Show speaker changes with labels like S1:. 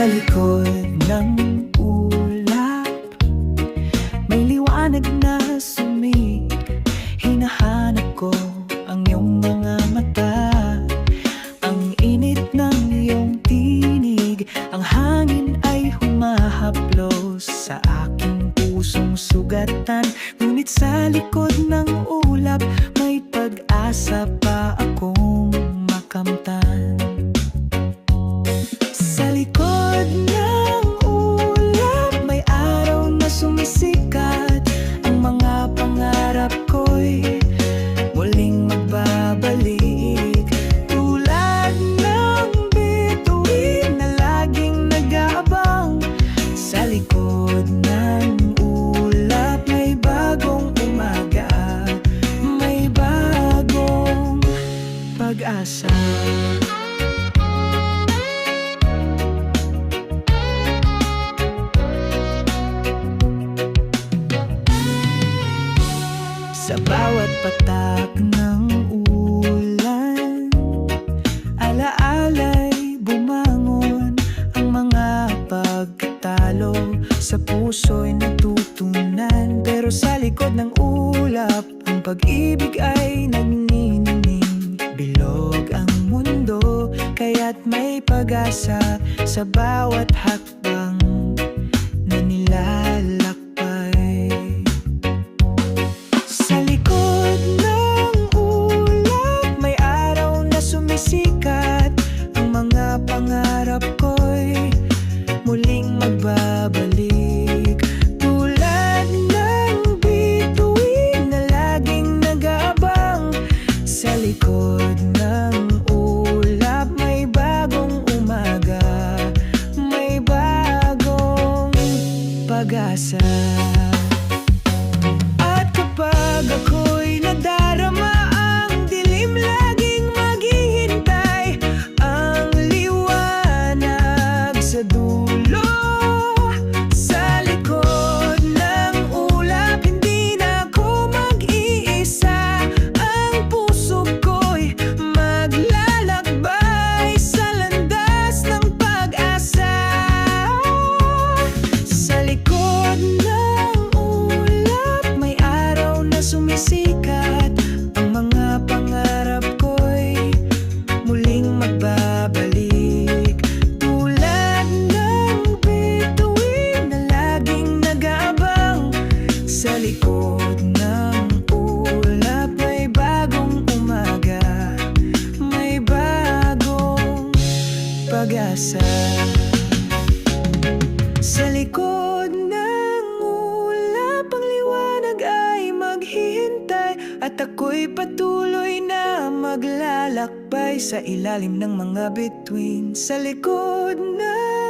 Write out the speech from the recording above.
S1: Sa likod ng ulap may liwanag na sumig. Hinahanap ko ang iyong mga mata, ang init ng iyong tinig. Ang hangin ay humahaplos sa aking pusong sugatan. Ngunit sa likod ng ulap may pag-asa pa akong makamtan. Sa likod ng ulap may araw na sumisikat. Ang mga pangarap ko'y muling magbabalik. Tulad ng bituin na laging nag-aabang. Sa likod ng ulap may bagong umaga, may bagong pag-asa. Sa bawat patak ng ulan, alaala'y bumangon. Ang mga pagkatalo sa puso'y natutunan. Pero sa likod ng ulap, ang pag-ibig ay nagniningning. Bilog ang mundo, kaya't may pag-asa sa bawat hakbang na nilalakbay. Sa likod ng ulap may araw na sumisikat. Ang mga pangarap ko'y muling magbabalik. Tulad ng bituin na laging nag-aabang. Sa likod ng ulap may bagong umaga, may bagong pag-asa. Pag ako'y nadarama, ang dilim laging maghihintay. Ang liwanag sa dulo. Sa likod ng ulap, hindi na ako mag-iisa. Ang puso ko'y maglalakbay sa landas ng pag-asa. Sa likod ng ulap may sumisikat. Ang mga pangarap ko'y muling magbabalik. Tulad ng bituin na laging nag-aabang. Sa likod ng ulap may bagong umaga, may bagong pag-asa. Sa likod ng ulap ang liwanag ay maghihintay. At ako'y patuloy na maglalakbay sa ilalim ng mga bituin. Sa likod ng